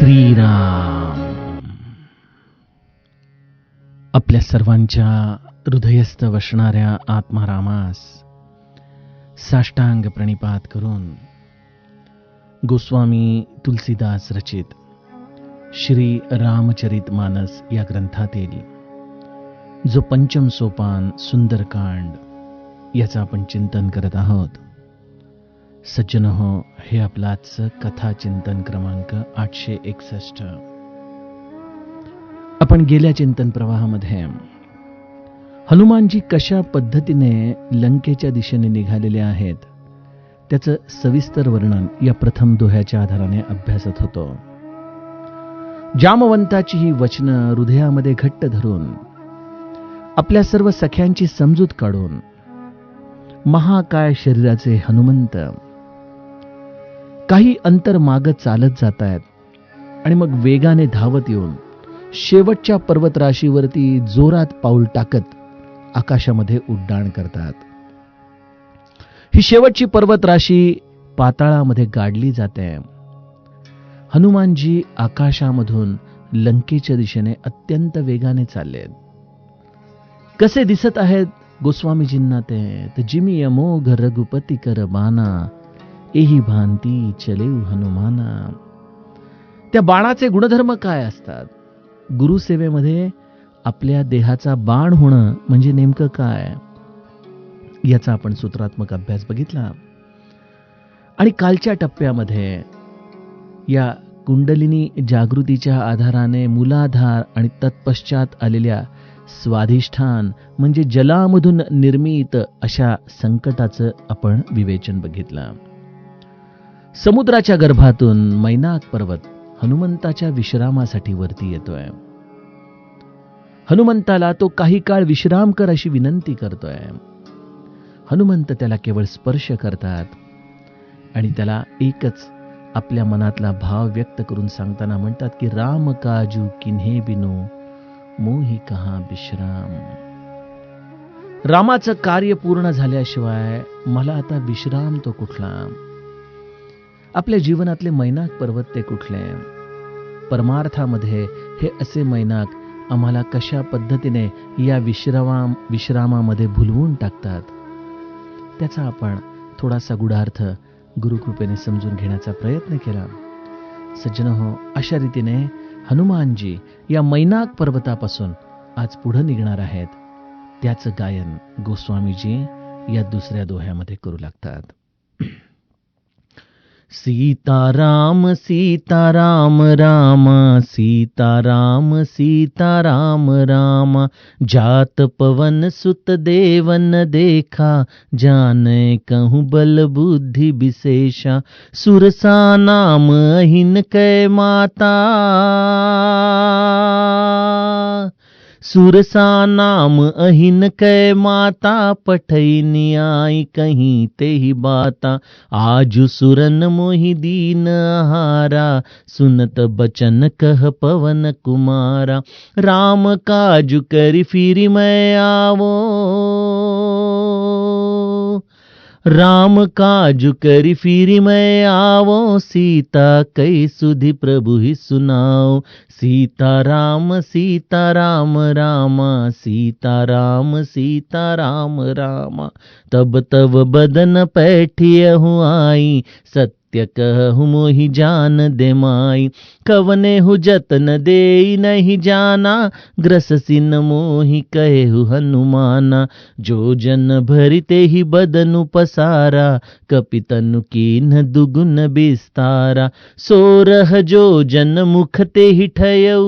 श्रीराम. आपल्या सर्वांच्या हृदयस्थ वसणाऱ्या आत्मारामास साष्टांग प्रणिपात करून गोस्वामी तुलसीदास रचित श्री रामचरित मानस या ग्रंथातील जो पंचम सोपान सुंदरकांड याचं आपण चिंतन करत आहोत. सज्जन हो, हे आपलाच कथा चिंतन क्रमांक 861. आपण गेल्या चिंतन प्रवाहामध्ये हनुमानजी कशा पद्धतीने लंकेच्या दिशेने निघालेले आहेत त्याचं सविस्तर वर्णन या प्रथम दोह्याच्या आधाराने अभ्यासत होतो. जामवंताची ही वचनं हृदयामध्ये घट्ट धरून आपल्या सर्व सख्यांची समजूत काढून महाकाय शरीराचे हनुमंत काही अंतर मागत चालत जात आहेत आणि मग वेगाने धावत येऊन शेवटच्या पर्वतराशीवरती जोरात पाऊल टाकत आकाशामध्ये उड्डाण करतात. ही शेवटची पर्वतराशी पाताळामध्ये गाडली जाते. हनुमानजी आकाशामधून लंकेच्या दिशेने अत्यंत वेगाने चाललेत. कसे दिसत आहेत गोस्वामीजींना ते जिमी अमोघ रघुपती कर बाना एही भांती चलेऊ हनुमाना. त्या बाणाचे गुणधर्म काय असतात? गुरुसेवेमध्ये आपल्या देहाचा बाण होणं म्हणजे नेमकं काय याचा आपण सूत्रात्मक अभ्यास बघितला. आणि कालच्या टप्प्यामध्ये या कुंडलिनी जागृतीच्या आधाराने मूलाधार आणि तत्पश्चात आलेल्या स्वाधिष्ठान म्हणजे जलामधून निर्मित अशा संकटाचं आपण विवेचन बघितलं. समुद्राच्या गर्भातून मैनाक पर्वत हनुमंताच्या विश्रामासाठी वरती येतोय. हनुमंताला तो काही काळ विश्राम कर अशी विनंती करतोय. हनुमंत त्याला केवळ स्पर्श करतात आणि त्याला एकच आपल्या मनातला भाव व्यक्त करून सांगताना म्हणतात की राम काजू किन्हे बिनो मोही कहा विश्राम. रामाचं कार्य पूर्ण झाल्याशिवाय मला आता विश्राम तो कुठला? आपल्या जीवनातले मैनाक पर्वत ते कुठले? परमार्थामध्ये हे असे मैनाक आम्हाला कशा पद्धतीने या विश्रामामध्ये भुलवून टाकतात त्याचा आपण थोडासा गूढार्थ गुरुकृपेने समजून घेण्याचा प्रयत्न केला. सज्जन हो, अशा रीतीने हनुमानजी या मैनाक पर्वतापासून आज पुढे निघणार आहेत. त्याचं गायन गोस्वामीजी या दुसऱ्या दोह्यामध्ये करू लागतात. सीताराम सीताराम राम सीताराम सीताराम राम जात पवन सुत देवन देखा जाने कहूँ बल बुद्धि विशेषा सुरसा नाम अहिन कै माता सुरसा नाम अहिन कै माता पठैनी आई कहीं ते ही बाता आजु सुरन मोहि दीन हारा सुनत बचन कह पवन कुमारा राम काजु करि फिरि मैं आवो राम काजु करि फिरि मैं आवो सीता कई सुधि प्रभु ही सुनाओ सीताराम सीताराम राम सीताराम सीताराम राम तब तब बदन पैठियहु आई सत्य कहु मोहि जान दे माई कवने हु जतन देई नहीं जाना ग्रससिन मोहि कहेहु हनुमाना जो जन भरिते ही बदनु पसारा कपितनु कीन्ह दुगुन विस्तारा सोरह जो जन मुख ते ही ठयऊ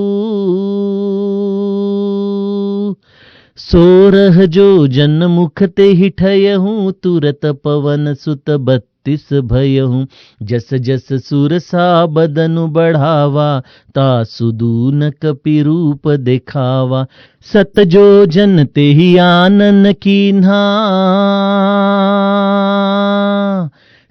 सोरह जो जन मुख ते ही ठयहूँ तुरत पवन सुत 32 भयहूँ जस जस सुरसा बदनु बढ़ावा ता सुदून कपि रूप दिखावा सत जो जन ते ही आनन कीन्हा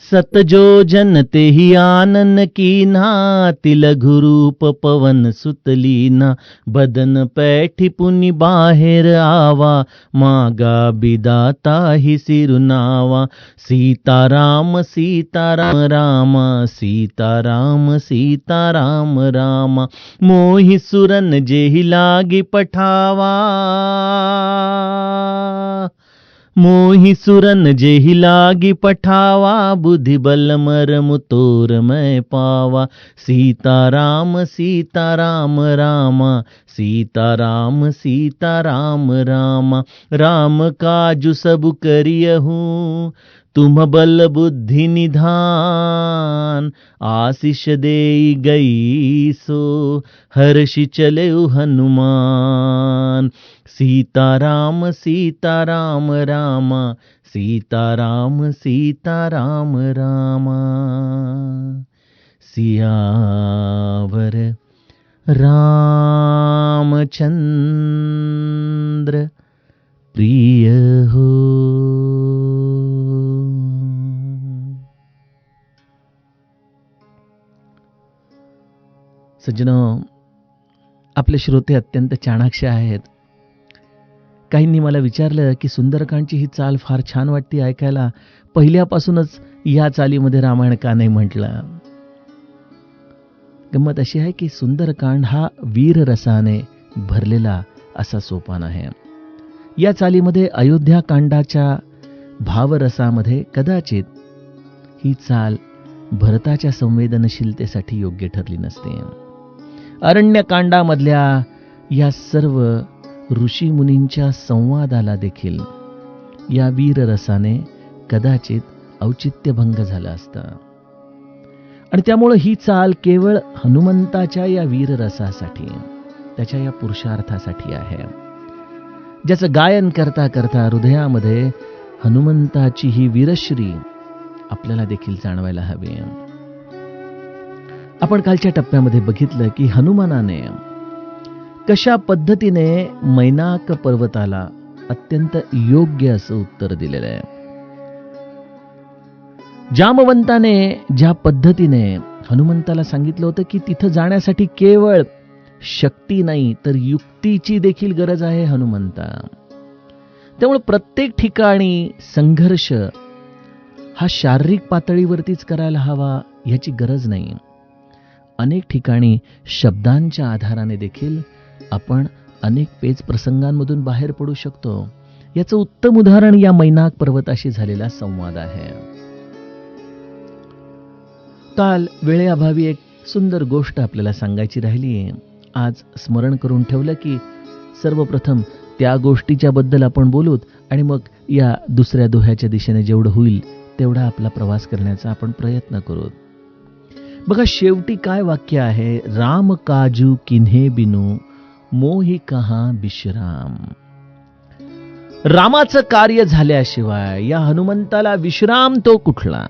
सतजो जन तेहि आनन कीन्हा, तिलघु रूप पवन सुत लीना। बदन पैठी पुनि बाहिर आवा, मागा बिदाता ही सिरुनावा। सीताराम सीताराम राम, सीताराम सीताराम राम। मोहि सुरन जेहि लागी पठावा, मोहि सुरन जेहि लागी पठावा। बुद्धि बल मरमु तोर मैं पावा। सीताराम सीताराम राम, सीताराम सीताराम राम। राम काजु सब करियहु, तुम बल बुद्धि निधान। आशीष देई गई सो, हर्षि चले हनुमान। सीताराम सीताराम राम, सीताराम सीताराम राम। सियावर रामचंद्र प्रिय हो। सज्जनो, आपले श्रोते अत्यंत चाणाक्ष आहेत. काहींनी मला विचारलं की सुंदरकांडची ही चाल फार छान वाटते ऐकायला, पहिल्यापासूनच या चालीमध्ये रामायण का नाही म्हटलं. गंमत अशी आहे की सुंदरकांड हा वीर रसाने भरलेला असा सोपान आहे. या चालीमध्ये अयोध्याकांडाच्या भावरसामध्ये कदाचित ही चाल भरताच्या संवेदनशीलतेसाठी योग्य ठरली नसते. अरण्यकांडामधल्या या सर्व ऋषी मुनींच्या संवादाला देखील या वीररसाने कदाचित औचित्यभंग झाला असता, आणि त्यामुळे ही चाल केवळ हनुमंताच्या या वीररसासाठी, त्याच्या या पुरुषार्थासाठी आहे, ज्याचं गायन करता करता हृदयामध्ये हनुमंताची ही वीरश्री आपल्याला देखील जाणवायला हवी. आपण कालच्या टप्प्यामध्ये बघितलं की हनुमानाने कशा पद्धतीने मैनाक पर्वताला अत्यंत योग्य असं उत्तर दिलेलं आहे. जामवंताने ज्या पद्धतीने हनुमंताला सांगितलं होतं की तिथं जाण्यासाठी केवळ शक्ती नाही तर युक्तीची देखील गरज आहे हनुमंता. त्यामुळे प्रत्येक ठिकाणी संघर्ष हा शारीरिक पातळीवरतीच करायला हवा याची गरज नाही. अनेक ठिकाणी शब्दांच्या आधाराने देखील आपण अनेक पेच प्रसंगांमधून बाहेर पडू शकतो. याचं उत्तम उदाहरण या मैनाक पर्वताशी झालेला संवाद आहे. काल वेळेअभावी एक सुंदर गोष्ट आपल्याला सांगायची राहिली. आज स्मरण करून ठेवलं की सर्वप्रथम त्या गोष्टीच्या बद्दल आपण बोलूत आणि मग या दुसऱ्या दोह्याच्या दिशेने जेवढं होईल तेवढा आपला प्रवास करण्याचा आपण प्रयत्न करू. बघा, शेवटी काय वाक्य आहे? राम काजू किन्हे बिनू, मोहि कहा विश्राम. रामाचं कार्य झाल्याशिवाय या हनुमंताला विश्राम तो कुठला?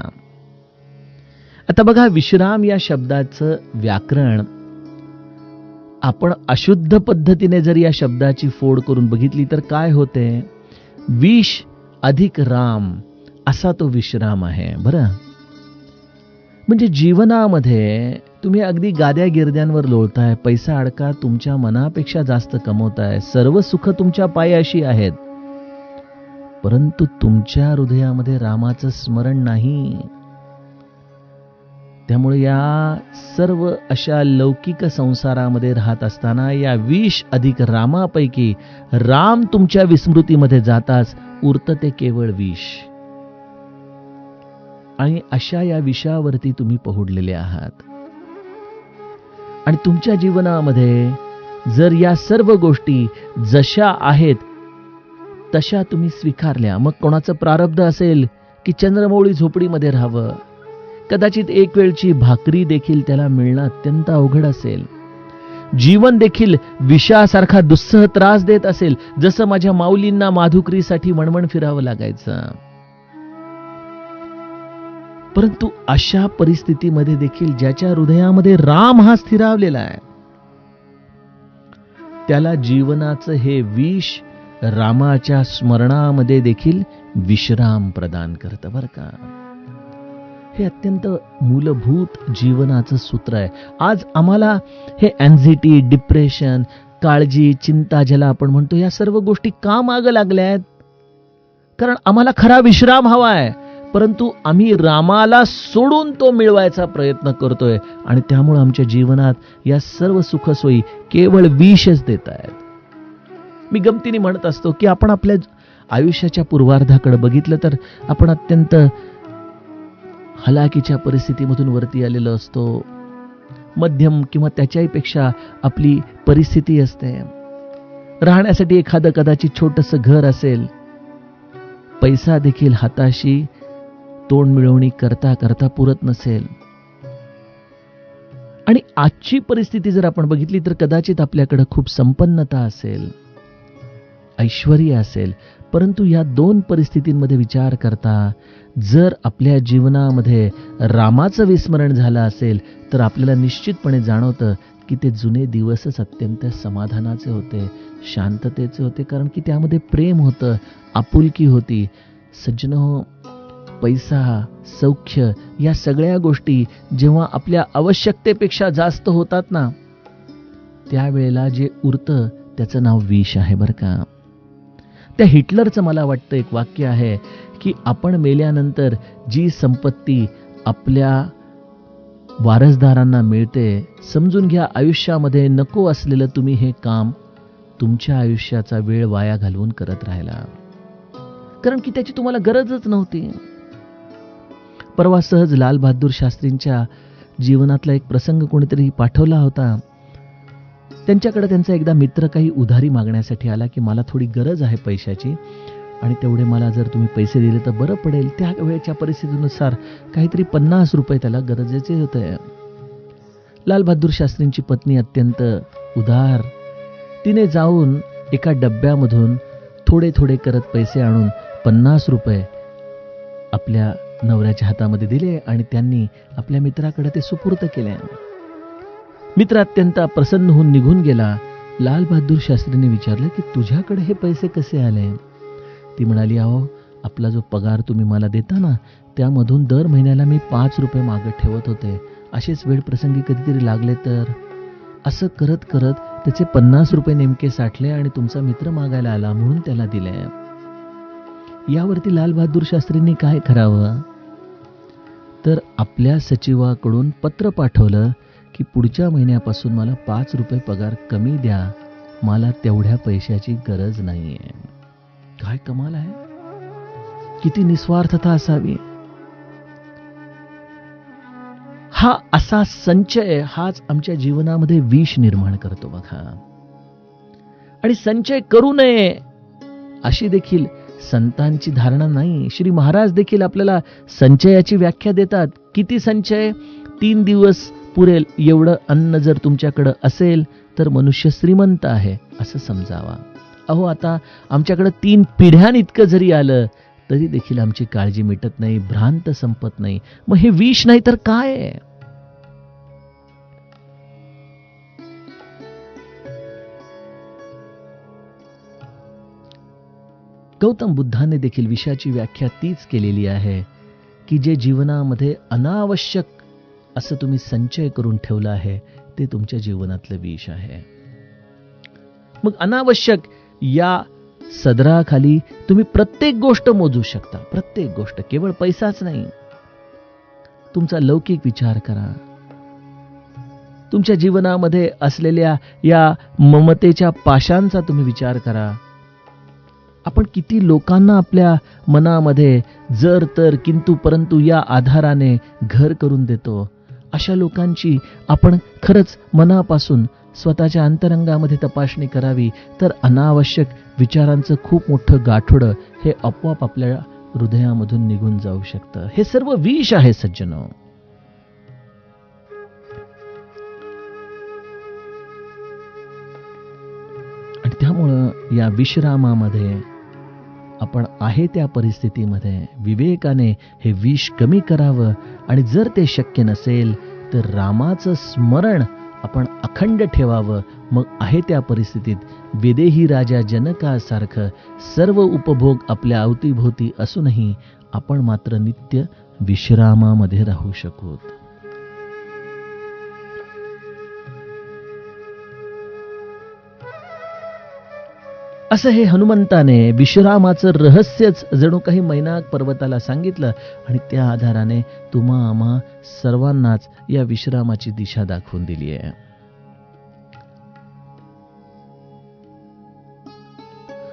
आता बघा, विश्राम या शब्दाचं व्याकरण आपण अशुद्ध पद्धतीने जर या शब्दाची फोड करून बघितली तर काय होते? विष अधिक राम असा तो विश्राम आहे. बरं, म्हणजे जीवनामध्ये तुम्ही अगदी गाद्या गिरद्यांवर लोळताय, पैसा अडका तुमच्या मनापेक्षा जास्त कमवताय, सर्व सुख तुमच्या पायाशी आहेत, परंतु तुमच्या हृदयामध्ये रामाचं स्मरण नाही. त्यामुळे या सर्व अशा लौकिक संसारामध्ये राहत असताना या विष अधिक रामापैकी राम तुमच्या विस्मृतीमध्ये जाताच उरतं ते केवळ विष. आणि अशा या विषयावरती तुम्ही पहुडलेले आहात. आणि तुमच्या जीवनामध्ये जर या सर्व गोष्टी जशा आहेत तशा तुम्ही स्वीकारल्या, मग कोणाचं प्रारब्ध असेल की चंद्रमौळी झोपडीमध्ये राहावं, कदाचित एक वेळची भाकरी देखील त्याला मिळणं अत्यंत अवघड असेल, जीवन देखील विषासारखा दुस्सह त्रास देत असेल, जसं माझ्या माऊलींना माधुकरीसाठी वणवण फिरावं लागायचं. परंतु अशा परिस्थितीमध्ये देखील ज्याच्या हृदयामध्ये राम हा स्थिरावलेला आहे त्याला जीवनाचं हे विष रामाच्या स्मरणामध्ये देखील विश्राम प्रदान करतं. बरं का, हे अत्यंत मूलभूत जीवनाचं सूत्र आहे. आज आम्हाला हे अँझायटी, डिप्रेशन, काळजी, चिंता ज्याला आपण म्हणतो, या सर्व गोष्टी का मागं लागल्या आहेत? कारण आम्हाला खरा विश्राम हवा आहे, परंतु आम्ही रामाला सोडून तो मिळवायचा प्रयत्न करतोय आणि त्यामुळे आमच्या जीवनात या सर्व सुखसोयी केवळ विषच देत आहेत. मी गमतीने म्हणत असतो की आपण आपल्या आयुष्याच्या पूर्वार्धाकडे बघितलं तर आपण अत्यंत हलाखीच्या परिस्थितीमधून वरती आलेलो असतो. मध्यम किंवा त्याच्याही पेक्षा आपली परिस्थिती असते. राहण्यासाठी एखादं कदाचित छोटंसं घर असेल. पैसा देखील हाताशी तोंड मिळवणी करता करता पुरत नसेल. आणि आजची परिस्थिती जर आपण बघितली तर कदाचित आपल्याकडे खूप संपन्नता असेल, ऐश्वर्य असेल, परंतु या दोन परिस्थितींमध्ये विचार करता जर आपल्या जीवनामध्ये रामाचं विस्मरण झालं असेल तर आपल्याला निश्चितपणे जाणवतं की ते जुने दिवसच अत्यंत समाधानाचे होते, शांततेचे होते, कारण की त्यामध्ये प्रेम होतं, आपुलकी होती. सज्जनो, पैसा, सौख्य या सगळ्या गोष्टी जेव्हा आपल्या आवश्यकतेपेक्षा जास्त होतात ना, त्यावेळेला जे उरतं त्याचं नाव विष आहे बरं का. त्या हिटलरचं मला वाटतं एक वाक्य आहे की आपण मेल्यानंतर जी संपत्ती आपल्या वारसदारांना मिळते, समजून घ्या आयुष्यामध्ये नको असलेलं तुम्ही हे काम तुमच्या आयुष्याचा वेळ वाया घालवून करत राहिला, कारण की त्याची तुम्हाला गरजच नव्हती. परवा सहज लाल बहादूर शास्त्रींच्या जीवनातला एक प्रसंग कोणीतरी पाठवला होता. त्यांच्याकडे त्यांचा एकदा मित्र काही उधारी मागण्यासाठी आला की मला थोडी गरज आहे पैशाची आणि तेवढे मला जर तुम्ही पैसे दिले तर बरं पडेल. त्या वेळच्या परिस्थितीनुसार काहीतरी 50 रुपये त्याला गरजेचे होते. लाल बहादूर शास्त्रींची पत्नी अत्यंत उदार. तिने जाऊन एका डब्यामधून थोडे थोडे करत पैसे आणून 50 रुपये आपल्या नवऱ्याच्या हातामध्ये दिले आणि त्यांनी आपल्या मित्राकडे ते सुपूर्द केले. मित्र अत्यंत प्रसन्न होऊन निघून गेला. लाल बहादूर शास्त्रींनी विचारलं की तुझ्याकडे हे पैसे कसे आले? ती म्हणाली, अहो, आपला जो पगार तुम्ही मला देता ना, त्यामधून दर महिन्याला मी 5 रुपये मागत ठेवत होते. असेच वेळ प्रसंगी कधीतरी लागले तर. असं करत करत त्याचे 50 रुपये नेमके साठले आणि तुमचा मित्र मागायला आला म्हणून त्याला दिले. यावरती लाल बहादूर शास्त्रींनी काय करावं? तर आपल्या सचिवाकडून पत्र पाठवलं की पुढच्या महिन्यापासून मला 5 रुपये पगार कमी द्या, मला तेवढ्या पैशाची गरज नाहीये. काय कमाल आहे, किती निस्वार्थता असावी. हा असा संचय हाच आमच्या जीवनामध्ये विष निर्माण करतो बघा. आणि संचय करू नये अशी देखील संतांची धारणा नाही. श्री महाराज देखील आपल्याला संचयाची व्याख्या देतात. किती संचय? 3 दिवस पुरेल एवढं अन्न जर तुमच्याकडे असेल तर मनुष्य श्रीमंत आहे असं समजावा. अहो, आता आमच्याकडे 3 पिढ्यां इतकं जरी आलं तरी देखील आमची काळजी मिटत नाही, भ्रांत संपत नाही. मग हे विष नाही तर काय आहे? गौतम बुद्धाने देखील विषाची व्याख्या तीच केलेली आहे की जे जीवनामध्ये अनावश्यक असं तुम्ही संचय करून ठेवलं आहे ते तुमच्या जीवनातलं विष आहे. मग अनावश्यक या सदराखाली तुम्ही प्रत्येक गोष्ट मोजू शकता. प्रत्येक गोष्ट, केवळ पैसाच नाही. तुमचा लौकिक विचार करा. तुमच्या जीवनामध्ये असलेल्या या ममतेच्या पाशांचा तुम्ही विचार करा. आपण किती लोकांना आपल्या मनामध्ये जर तर किंतु परंतु या आधाराने घर करून देतो. अशा लोकांची आपण खरंच मनापासून स्वतःच्या अंतरंगामध्ये तपासणी करावी तर अनावश्यक विचारांचं खूप मोठं गाठोडं हे आपोआप आपल्या हृदयामधून निघून जाऊ शकतं. हे सर्व विष आहे सज्जनो. आणि त्यामुळं या विश्रामामध्ये आपण आहे त्या परिस्थितीमध्ये विवेकाने हे विष कमी करावं. आणि जर ते शक्य नसेल तर रामाचं स्मरण आपण अखंड ठेवावं. मग आहे त्या परिस्थितीत विदेही राजा जनकासारखं सर्व उपभोग आपल्या अवतीभोवती असूनही आपण मात्र नित्य विश्रामामध्ये राहू शकू. असं हे हनुमंताने विश्रामाचं रहस्यच जणू काही मैनाक पर्वताला सांगितलं आणि त्या आधाराने तुम्हा आम्हा सर्वांनाच या विश्रामाची दिशा दाखवून दिली आहे.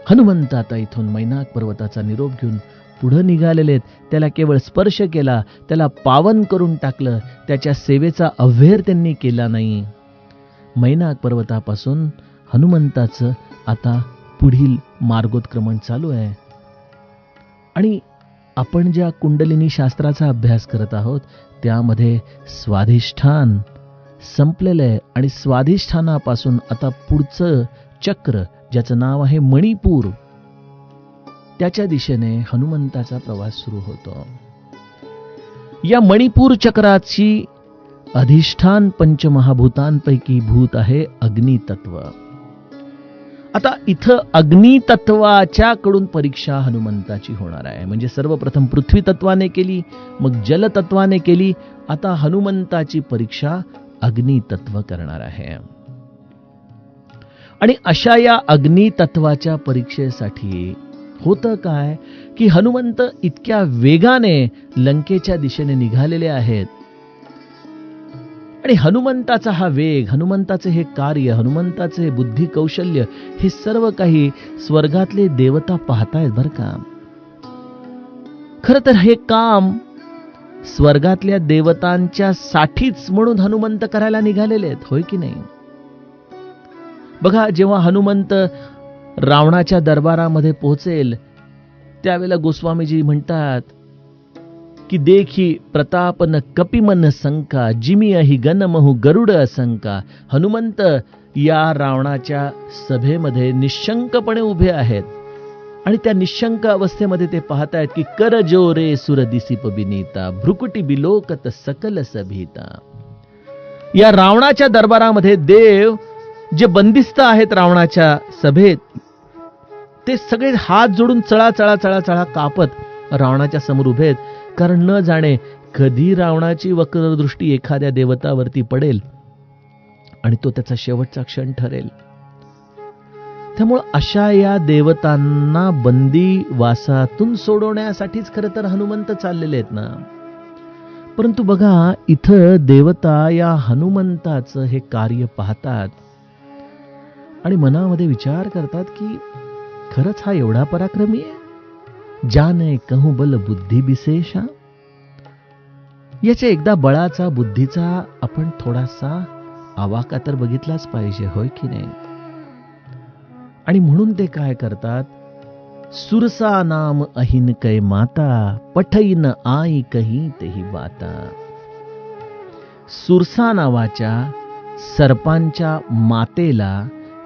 हनुमंत आता इथून मैनाक पर्वताचा निरोप घेऊन पुढे निघालेले आहेत. त्याला केवळ स्पर्श केला, त्याला पावन करून टाकलं, त्याच्या सेवेचा अव्हेर त्यांनी केला नाही. मैनाक पर्वतापासून हनुमंताचं आता पुढील मार्गोत्क्रमण चालू आहे. आणि आपण ज्या कुंडलिनी शास्त्राचा अभ्यास करत आहोत त्यामध्ये स्वाधिष्ठान संपलेलं आहे आणि स्वाधिष्ठानापासून आता पुढचं चक्र ज्याचं नाव आहे मणिपूर, त्याच्या दिशेने हनुमंताचा प्रवास सुरू होतो. या मणिपूर चक्राची अधिष्ठान पंचमहाभूतांपैकी भूत आहे अग्नितत्व. आता इथं अग्नितत्वाच्या कडून परीक्षा हनुमंताची होणार आहे. म्हणजे सर्वप्रथम पृथ्वी तत्वाने केली, मग जलतत्वाने केली, आता हनुमंताची परीक्षा अग्नितत्व करणार आहे. आणि अशा या अग्नितत्वाच्या परीक्षेसाठी होतं काय की हनुमंत इतक्या वेगाने लंकेच्या दिशेने निघालेले आहेत आणि हनुमंताचा हा वेग, हनुमंताचे हे कार्य, हनुमंताचे बुद्धी कौशल्य हे सर्व काही स्वर्गातले देवता पाहतायत बरं का. खरं तर हे काम स्वर्गातल्या देवतांच्या साठीच म्हणून हनुमंत करायला निघालेले आहेत, होय की नाही. बघा, जेव्हा हनुमंत रावणाच्या दरबारामध्ये पोहोचेल त्यावेळेला गोस्वामीजी म्हणतात की देखी प्रतापन कपिमन संका जिमी अहि गणमहु गरुड असंका. हनुमंत या रावणाच्या सभेमध्ये निशंकपणे उभे आहेत आणि त्या निशंक अवस्थेमध्ये ते पाहतायत की कर जो रे सुर दिसीप बिनीता भ्रुकुटी बिलोकत सकल सभीता. या रावणाच्या दरबारामध्ये देव जे बंदिस्त आहेत रावणाच्या सभेत ते सगळे हात जोडून चळा चळा चळा चळा कापत रावणाच्या समोर उभे आहेत. कारण न जाणे कधी रावणाची वक्रदृष्टी एखाद्या देवतावरती पडेल आणि तो त्याचा शेवटचा क्षण ठरेल. त्यामुळे अशा या देवतांना बंदीवासातून सोडवण्यासाठीच खरं तर हनुमंत चाललेले आहेत ना. परंतु बघा, इथं देवता या हनुमंताचं हे कार्य पाहतात आणि मनामध्ये विचार करतात की खरंच हा एवढा पराक्रमी आहे, जाने कहू बल बुद्धी विशेषा. याच्या एकदा बळाचा, बुद्धीचा आपण थोडासा आवाका तर बघितलाच पाहिजे, होय की नाही. आणि म्हणून ते काय करतात, सुरसा नाम अहिन कै माता पठईन आई कही तेही बाता. सुरसा नावाच्या सर्पांच्या मातेला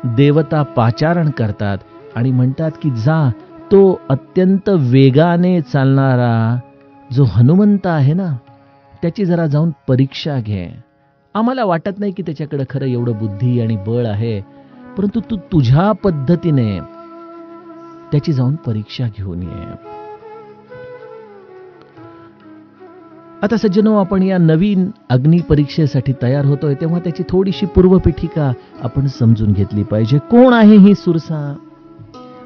देवता पाचारण करतात आणि म्हणतात की जा, तो अत्यंत वेगाने चालणारा जो हनुमंत आहे ना त्याची जरा जाऊन परीक्षा घे. आम्हाला वाटत नाही की त्याच्याकडे खरं एवढं बुद्धी आणि बळ आहे, परंतु तू तुझ्या पद्धतीने त्याची जाऊन परीक्षा घेऊन ये. आता सज्जनो, आपण या नवीन अग्नी परीक्षेसाठी तयार होतोय तेव्हा त्याची थोडीशी पूर्वपीठिका आपण समजून घेतली पाहिजे. कोण आहे ही सुरसा?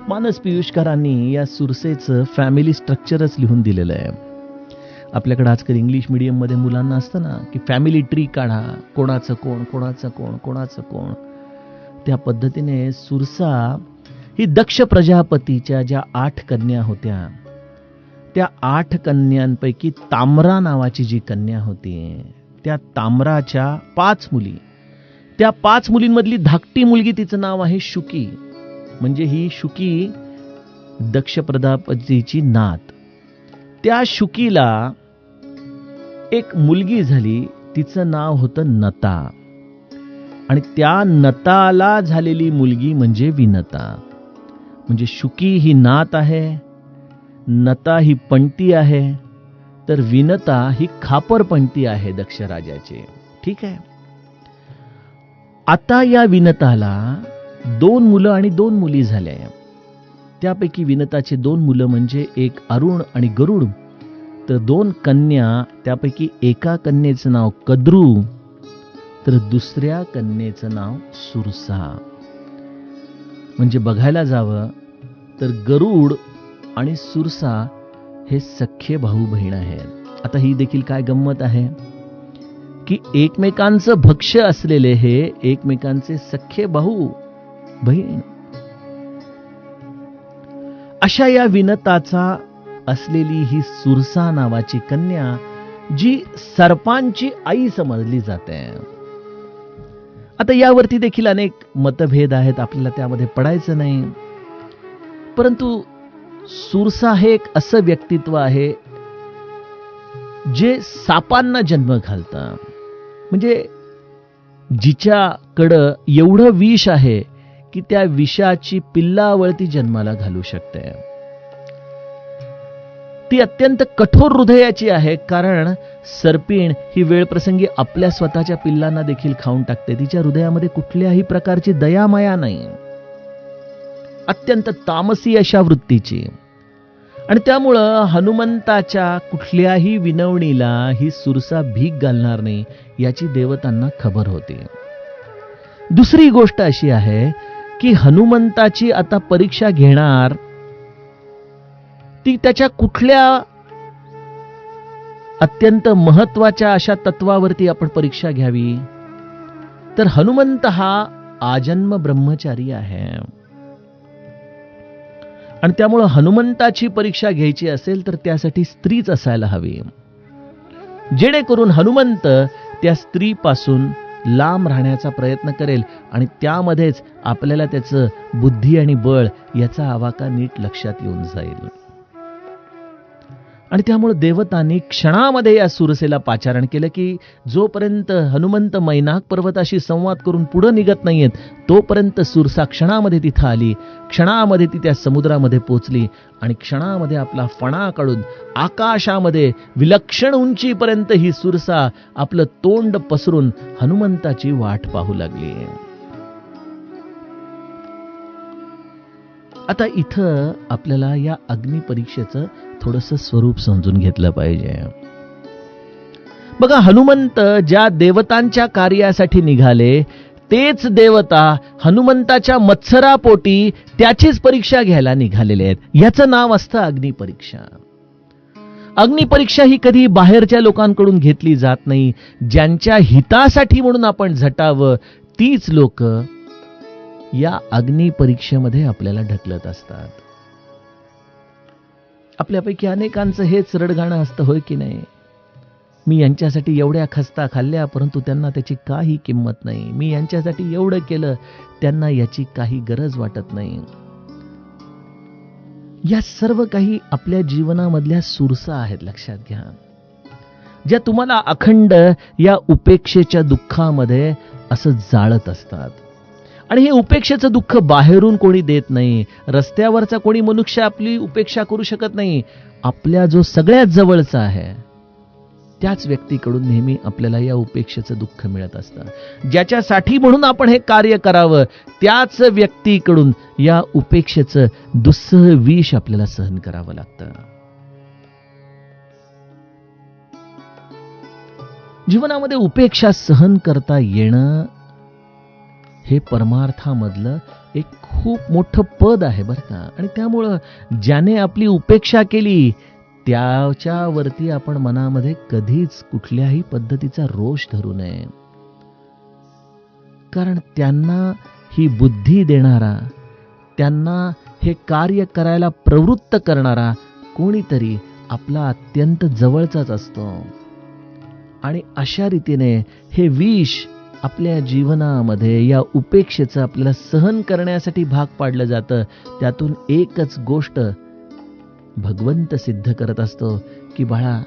मानस पियुषकरांनी या सुरसेचं फॅमिली स्ट्रक्चरच लिहून दिलेलं आहे. आपल्याकडे आजकाल इंग्लिश मीडियम मध्ये मुलांना असतं ना की फॅमिली ट्री काढा, कोणाचं कोण कोणाचं कोण कोणाचं कोण. त्या पद्धतीने सुरसा ही दक्ष प्रजापतीच्या ज्या 8 कन्या होत्या त्या 8 कन्यांपैकी ताम्रा नावाची जी कन्या होती त्या ताम्राच्या 5 मुली, त्या 5 मुलींमधली धाकटी मुलगी तिचं नाव आहे शुकी. म्हणजे ही शुकी दक्ष प्रजापतीची नात. त्या शुकीला एक मुलगी झाली, तिचं नाव होतं नता आणि त्या नताला झालेली मुलगी म्हणजे विनता. म्हणजे शुकी ही नात आहे, नता ही पणती आहे, तर विनता ही खापर पणती आहे दक्ष राजाची. ठीक आहे. आता या विनताला 2 मुलं आणि 2 मुली झाल्या. त्यापैकी विनताचे 2 मुलं म्हणजे एक अरुण आणि गरुड तर 2 कन्या, त्यापैकी एका कन्येचं नाव कद्रू तर दुसऱ्या कन्येचं नाव सुरसा. म्हणजे बघायला जावं तर गरुड आणि सुरसा हे सख्खे भाऊ बहीण आहेत. आता ही देखील काय गंमत आहे की एकमेकांचं भक्ष्य असलेले हे एकमेकांचे सख्खे भाऊ बहीण. अशा या विनताचा असलेली ही सुरसा नावाची कन्या जी सर्पांची आई समजली जाते. आता यावरती देखील अनेक मतभेद आहेत, आपल्याला त्यामध्ये पडायचं नाही. परंतु सुरसा हे एक असं व्यक्तित्व आहे जे सापांना जन्म घालतं. म्हणजे जिच्याकडं एवढं विष आहे की त्या विषाची पिल्लावळती जन्माला घालू शकते. ती अत्यंत कठोर हृदयाची आहे, कारण सर्पिण ही वेळप्रसंगी आपल्या स्वतःच्या पिल्लांना देखील खाऊन टाकते. तिच्या हृदयामध्ये कुठल्याही प्रकारची दयामाया नाही, अत्यंत तामसी अशा वृत्तीची. आणि त्यामुळं हनुमंताच्या कुठल्याही विनवणीला ही सुरसा भीक घालणार नाही याची देवतांना खबर होती. दुसरी गोष्ट अशी आहे की हनुमंताची आता परीक्षा घेणार ती त्याच्या कुठल्या अत्यंत महत्वाच्या अशा तत्वावरती आपण परीक्षा घ्यावी, तर हनुमंत हा आजन्म ब्रह्मचारी आहे. आणि त्यामुळे हनुमंताची परीक्षा घ्यायची असेल तर त्यासाठी स्त्रीच असायला हवी, जेणेकरून हनुमंत त्या स्त्रीपासून लांब राहण्याचा प्रयत्न करेल आणि त्यामध्येच आपल्याला त्याचं बुद्धी आणि बळ याचा आवाका नीट लक्षात येऊन जाईल. आणि त्यामुळे देवतांनी क्षणामध्ये या सुरसेला पाचारण केलं की जोपर्यंत हनुमंत मैनाक पर्वताशी संवाद करून पुढे निघत नाहीयेत तोपर्यंत सुरसा क्षणामध्ये तिथं आली. क्षणामध्ये ती त्या समुद्रामध्ये पोचली आणि क्षणामध्ये आपला फणा काढून आकाशामध्ये विलक्षण उंचीपर्यंत ही सुरसा आपलं तोंड पसरून हनुमंताची वाट पाहू लागली. आता इथं आपल्याला या अग्निपरीक्षेचं थोडंसं स्वरूप समजून घेतलं पाहिजे. बघा, हनुमंत ज्या देवतांच्या कार्यासाठी निघाले तेच देवता हनुमंताच्या मत्सरापोटी त्याचीच परीक्षा घ्यायला निघालेले आहेत. याचं नाव असतं अग्निपरीक्षा. अग्निपरीक्षा ही कधी बाहेरच्या लोकांकडून घेतली जात नाही. ज्यांच्या हितासाठी म्हणून आपण झटावं तीच लोक या अग्निपरीक्षेमध्ये आपल्याला ढकलत असतात. आपल्यापैकी अनेकांचं हेच रडगाणं असतं, होय की नाही? मी यांच्यासाठी एवढ्या खस्ता खाल्ल्या परंतु त्यांना त्याची काही किंमत नाही. मी यांच्यासाठी एवढं केलं त्यांना याची काही गरज वाटत नाही. या सर्व काही आपल्या जीवनामधल्या सुरसा आहेत, लक्षात घ्या, ज्या तुम्हाला अखंड या उपेक्षेच्या दुःखामध्ये असं जाळत असतात. आणि हे उपेक्षेचं दुःख बाहेरून कोणी देत नाही. रस्त्यावरचा कोणी मनुष्य आपली उपेक्षा करू शकत नाही. आपल्या जो सगळ्यात जवळचा आहे त्याच व्यक्तीकडून नेहमी आपल्याला या उपेक्षेचं दुःख मिळत असतं. ज्याच्यासाठी म्हणून आपण हे कार्य करावं त्याच व्यक्तीकडून या उपेक्षेचं दुस्सह विष आपल्याला सहन करावं लागतं. जीवनामध्ये उपेक्षा सहन करता येणं हे परमार्थामधलं एक खूप मोठं पद आहे बरं का. आणि त्यामुळं ज्याने आपली उपेक्षा केली त्याच्यावरती आपण मनामध्ये कधीच कुठल्याही पद्धतीचा रोष धरू नये. कारण त्यांना ही बुद्धी देणारा, त्यांना हे कार्य करायला प्रवृत्त करणारा कोणीतरी आपला अत्यंत जवळचाच असतो. आणि अशा रीतीने हे विष आपल्या जीवनामध्ये या उपेक्षेचं आपल्याला सहन करण्यासाठी भाग पाडलं जातं. त्यातून एकच गोष्ट भगवंत सिद्ध करत असतो की बाळा,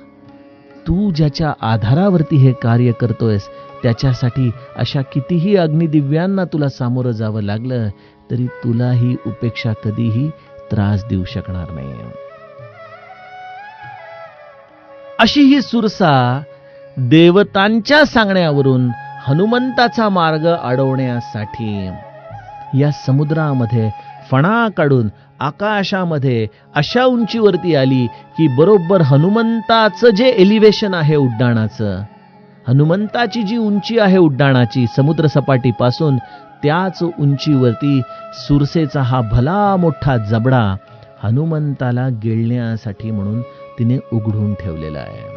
तू ज्याच्या आधारावरती हे कार्य करतोयस त्याच्यासाठी अशा कितीही अग्निदिव्यांना तुला सामोरं जावं लागलं तरी तुला ही उपेक्षा कधीही त्रास देऊ शकणार नाही. अशी ही सुरसा देवतांच्या सांगण्यावरून हनुमंताचा मार्ग अडवण्यासाठी या समुद्रामध्ये फणा काढून आकाशामध्ये अशा उंचीवरती आली की बरोबर हनुमंताचं जे एलिव्हेशन आहे उड्डाणाचं, हनुमंताची जी उंची आहे उड्डाणाची समुद्र सपाटीपासून, त्याच उंचीवरती सुरसेचा हा भला मोठा जबडा हनुमंताला गिळण्यासाठी म्हणून तिने उघडून ठेवलेला आहे.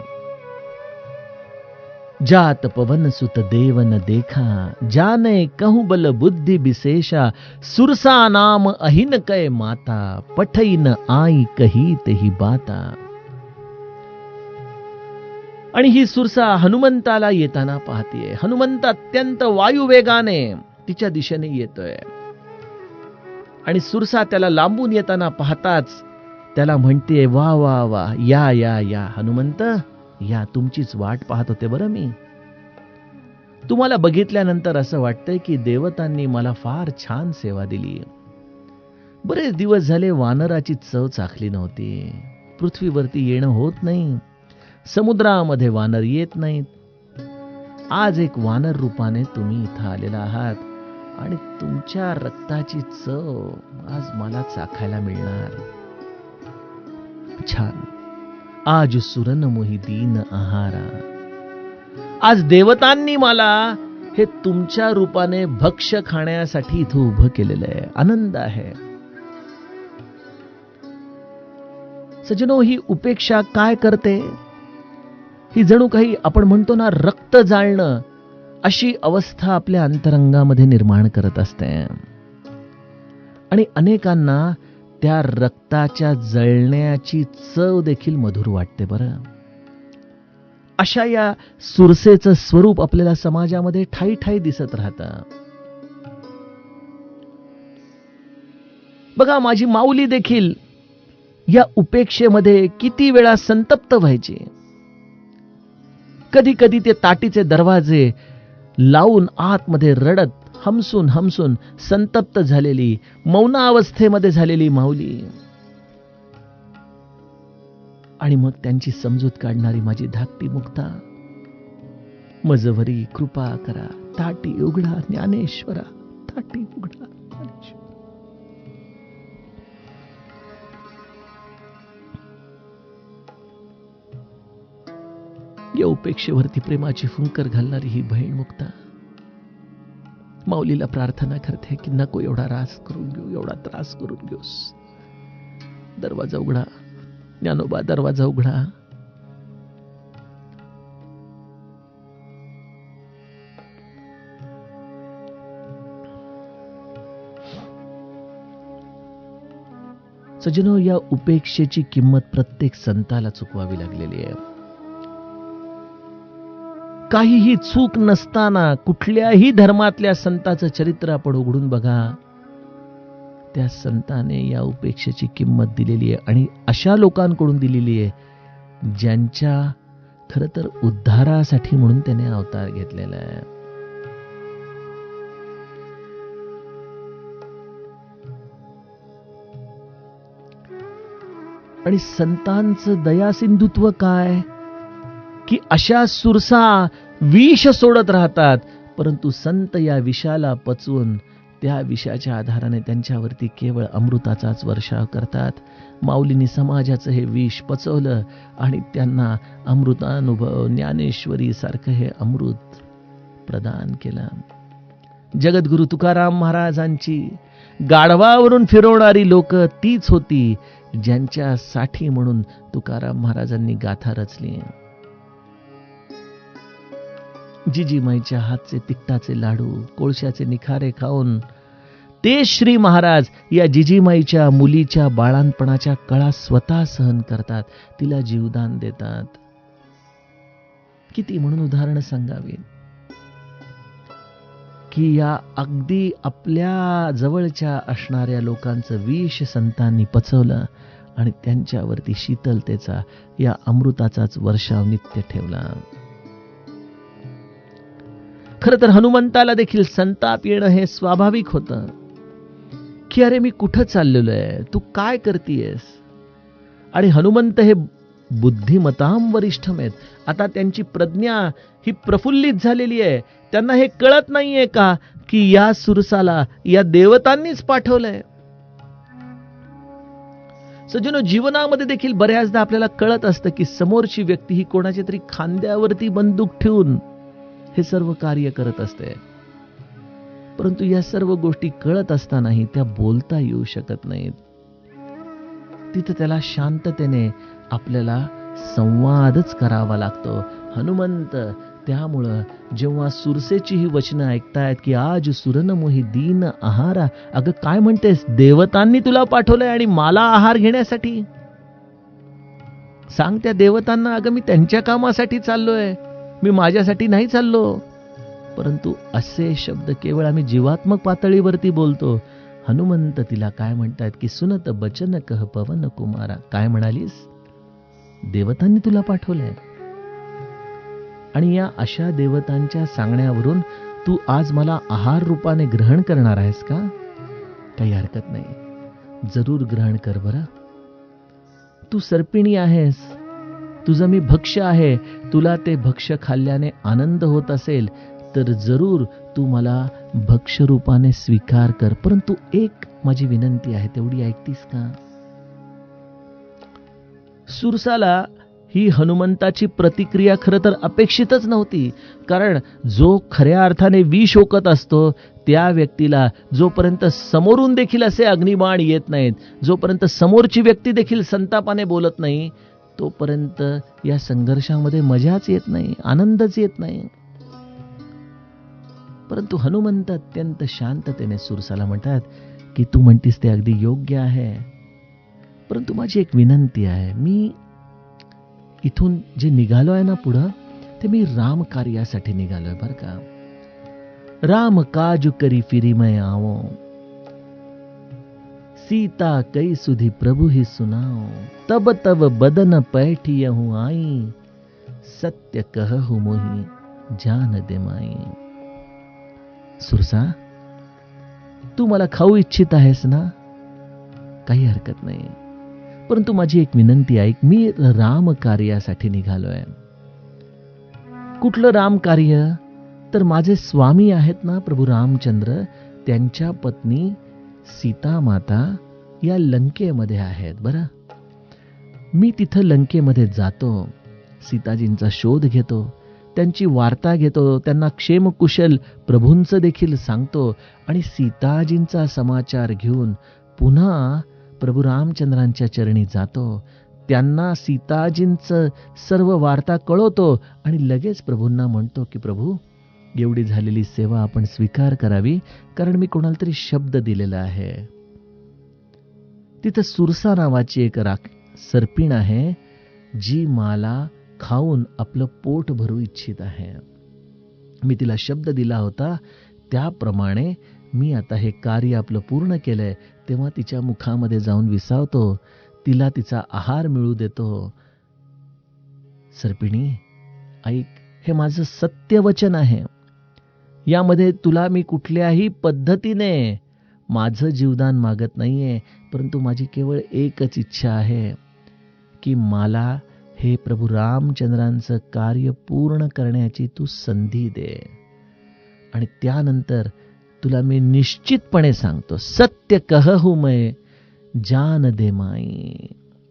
जात पवन सुत देव न देखा, जाने कहूँ बल बुद्धि विशेषा, सुरसा नाम अहिन कै माता, पठई न आई कही तेही बाता. आणि ही सुरसा हनुमंताला येताना पाहतीये. हनुमंत अत्यंत वायुवेगाने तिच्या दिशेने येतोय आणि सुरसा त्याला लांबून येताना पाहताच त्याला म्हणते, वा वा वा, या या या हनुमंत या, तुमचीच वाट पाहत होते बरं मी. तुम्हाला बघितल्यानंतर असं वाटतंय की देवतांनी मला फार छान सेवा दिली. बरेच दिवस झाले वानराची चव चाखली नव्हती. पृथ्वीवरती येणं होत नाही, समुद्रामध्ये वानर येत नाहीत. आज एक वानर रूपाने तुम्ही इथं आलेला आहात आणि तुमच्या रक्ताची चव आज मला चाखायला मिळणार. छान. आज सुरन मोही दीन आहारा. आज देवतांनी मला हे तुमच्या रूपाने भक्ष्य खाण्यासाठी इथं उभं केलेलं आहे. आनंद आहे. सज्जनो, ही उपेक्षा काय करते? ही जणू काही आपण म्हणतो ना रक्त जाळणं, अशी अवस्था आपल्या अंतरंगामध्ये निर्माण करत असते आणि अनेकांना त्या रक्ताच्या जळण्याची चव देखील मधुर वाटते बरं. अशा या सुरसेचं स्वरूप आपल्याला समाजामध्ये ठाई ठाई दिसत राहतं. बघा, माझी माऊली देखील या उपेक्षेमध्ये किती वेळा संतप्त व्हायची. कधी कधी ते ताटीचे दरवाजे लावून आतमध्ये रडत हमसून हमसून संतप्त झालेली, मौनावस्थेमध्ये झालेली माऊली, आणि मग त्यांची समजूत काढणारी माझी धाकटी मुक्ता, मजवरी कृपा करा, ताटी उघडा ज्ञानेश्वरा, ताटी उघडा ज्ञानेश्वरा. या उपेक्षेवरती प्रेमाची फुंकर घालणारी ही बहीण मुक्ता माऊलीला प्रार्थना करते की नको एवढा रास करून घेऊ, एवढा त्रास करून घेऊस. दरवाजा उघडा ज्ञानोबा, दरवाजा उघडा. सज्जनो, या उपेक्षेची किंमत प्रत्येक संताला चुकवावी लागलेली आहे. काहीही चूक नसताना कुठल्याही धर्मातल्या संताचं चरित्र आपण उघडून बघा. त्या संताने या उपेक्षेची किंमत दिलेली आहे आणि अशा लोकांकडून दिलेली आहे ज्यांच्या खरं तर उद्धारासाठी म्हणून त्याने अवतार घेतलेला आहे. आणि संतांचं दयासिंधुत्व काय की अशा सुरसा विष सोडत राहतात, परंतु संत या विषाला पचवून त्या विषाच्या आधाराने त्यांच्यावरती केवळ अमृताचाच वर्षाव करतात. माऊलींनी समाजाचं हे विष पचवलं आणि त्यांना अमृतानुभव, ज्ञानेश्वरी सारखं हे अमृत प्रदान केलं. जगद्गुरु तुकाराम महाराजांची गाढवावरून फिरवणारी लोक तीच होती ज्यांच्यासाठी म्हणून तुकाराम महाराजांनी गाथा रचली. जिजीमाईच्या हातचे तिखटाचे लाडू, कोळशाचे निखारे खाऊन ते श्री महाराज या जिजीमाईच्या मुलीच्या बाळांपणाच्या कळा स्वतः सहन करतात, तिला जीवदान देतात. किती म्हणून उदाहरणं सांगावी की या अगदी आपल्या जवळच्या असणाऱ्या लोकांचं विष संतांनी पचवलं आणि त्यांच्यावरती शीतलतेचा, या अमृताचाच वर्षाव नित्य ठेवला. खरं तर हनुमंताला देखील संताप येणं हे स्वाभाविक होतं की अरे मी कुठं चाललेलो आहे, तू काय करतीयस. आणि हनुमंत हे बुद्धिमताम वरिष्ठम आहेत. आता त्यांची प्रज्ञा ही प्रफुल्लित झालेली आहे. त्यांना हे कळत नाहीये का की या सुरसाला या देवतांनीच पाठवलंय. सज्जनो, जीवनामध्ये देखील बऱ्याचदा आपल्याला कळत असतं की समोरची व्यक्ती ही कोणाच्या तरी खांद्यावरती बंदूक ठेवून हे सर्व कार्य करत असते. परंतु या सर्व गोष्टी कळत असतानाही त्या बोलता येऊ शकत नाहीत. तिथं त्याला शांततेने आपल्याला संवादच करावा लागतो. हनुमंत त्यामुळं जेव्हा सुरसेची ही वचनं ऐकतायत की आज सुरन मोही दीन आहारा, अगं काय म्हणतेस, देवतांनी तुला पाठवलंय आणि मला आहार घेण्यासाठी? सांग त्या देवतांना, अगं मी त्यांच्या कामासाठी चाललोय, मी माझ्यासाठी नाही चाललो. परंतु असे शब्द केवळ आम्ही जीवात्मक पातळीवरती बोलतो. हनुमंत तिला काय म्हणतायत की सुनत बचन कह पवन कुमारा, काय म्हणालीस, देवतांनी तुला पाठवलंय. आणि या अशा देवतांच्या सांगण्यावरून तू आज मला आहार रूपाने ग्रहण करणार आहेस का? काही हरकत नाही, जरूर ग्रहण कर बरं. तू सर्पिणी आहेस, तुझं मी भक्ष्य आहे, तुला ते भक्ष्य खाल्ल्याने आनंद होत असेल तर जरूर तू मला भक्ष्य रूपाने स्वीकार कर. परंतु एक माझी विनंती आहे, तेवढी ऐकतीस का? सुरसाला ही हनुमंताची प्रतिक्रिया खरं तर अपेक्षितच नव्हती. कारण जो खऱ्या अर्थाने विष ओकत असतो त्या व्यक्तीला जोपर्यंत समोरून देखील असे अग्निबाण येत नाहीत, जोपर्यंत समोरची व्यक्ती देखील संतापाने बोलत नाही, तोपर्यंत या संघर्षामध्ये मजाच येत नाही, आनंदच येत नाही. परंतु हनुमंत अत्यंत शांततेने सुरसाला म्हणतात की तू म्हणतीस ते अगदी योग्य आहे, परंतु माझी एक विनंती आहे. मी इथून जे निघालोय ना पुढं, ते मी राम कार्यासाठी निघालोय बरं का. राम काज करी फिरी मैं आवो, सीता कई सुधी प्रभु ही सुनाओ, तब तब बदन पैठियहु आई, सत्य कहु मोहि जान दे माई. सुरसा, तू मला खाऊ इच्छित आहेस ना? काही हरकत नाही, परंतु माझी एक विनंती ऐक. मी राम कार्यासाठी निघालोय. कुठलं राम कार्य? तर माझे स्वामी आहेत ना प्रभू रामचंद्र, त्यांच्या पत्नी सीता माता या लंकेमध्ये आहेत बरं. मी तिथं लंकेमध्ये जातो, सीताजींचा शोध घेतो, त्यांची वार्ता घेतो, त्यांना क्षेमकुशल प्रभूंचं देखील सांगतो आणि सीताजींचा समाचार घेऊन पुन्हा प्रभू रामचंद्रांच्या चरणी जातो. त्यांना सीताजींचं सर्व वार्ता कळवतो आणि लगेच प्रभूंना म्हणतो की प्रभू, एवढी झालेली सेवा आपण स्वीकार करावी, कारण मी कोणाला तरी शब्द दिलेला आहे. तिथं सुरसा नावाची एक सर्पिण आहे, जी मला खाऊन आपलं पोट भरू इच्छित आहे. मी तिला शब्द दिला होता, त्याप्रमाणे मी आता हे कार्य आपलं पूर्ण केलंय. तेव्हा तिच्या मुखामध्ये जाऊन विसावतो, तिला तिचा आहार मिळू देतो. सर्पिणी ऐक, हे माझं सत्यवचन आहे. यामध्ये तुला मी कुठल्याही पद्धतीने माझं जीवदान मागत नाहीये, परंतु माझी केवळ एकच इच्छा आहे की मला हे प्रभू रामचंद्रांचं कार्य पूर्ण करण्याची तू संधी दे. आणि त्यानंतर तुला मी निश्चितपणे सांगतो, सत्य कहू मैं जान दे माई,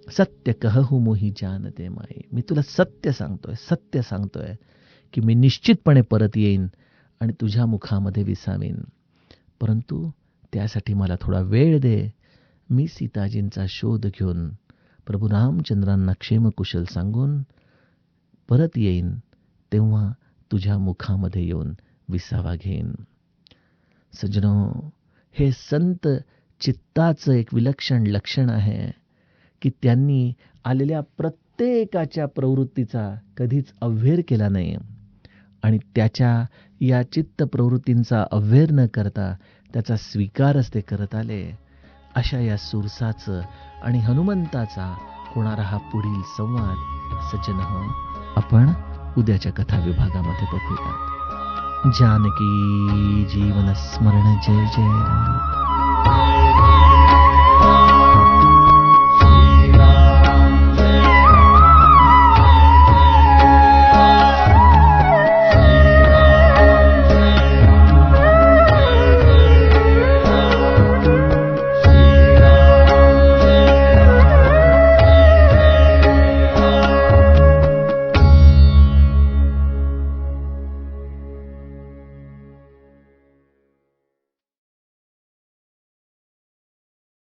सत्य कहू मोही जान दे माई. मी तुला सत्य सांगतोय की मी निश्चितपणे परत येईन आणि तुझ्या मुखामध्ये विसावीन. परंतु त्यासाठी मला थोडा वेळ दे. मी सीताजींचा शोध घेऊन प्रभू रामचंद्रांना क्षेमकुशल सांगून परत येईन, तेव्हा तुझ्या मुखामध्ये येऊन विसावा घेईन. सज्जनो, हे संत चित्ताचं एक विलक्षण लक्षण आहे की त्यांनी आलेल्या प्रत्येकाच्या प्रवृत्तीचा कधीच अव्हेर केला नाही आणि त्याच्या या चित्त प्रवृत्तींचा अव्हेर न करता त्याचा स्वीकारच ते करत आले. अशा या सुरसाचं आणि हनुमंताचा होणारा हा पुढील संवाद सज्जनो आपण उद्याच्या कथा विभागामध्ये बघूया. जानकी जीवन स्मरण जय जय राम.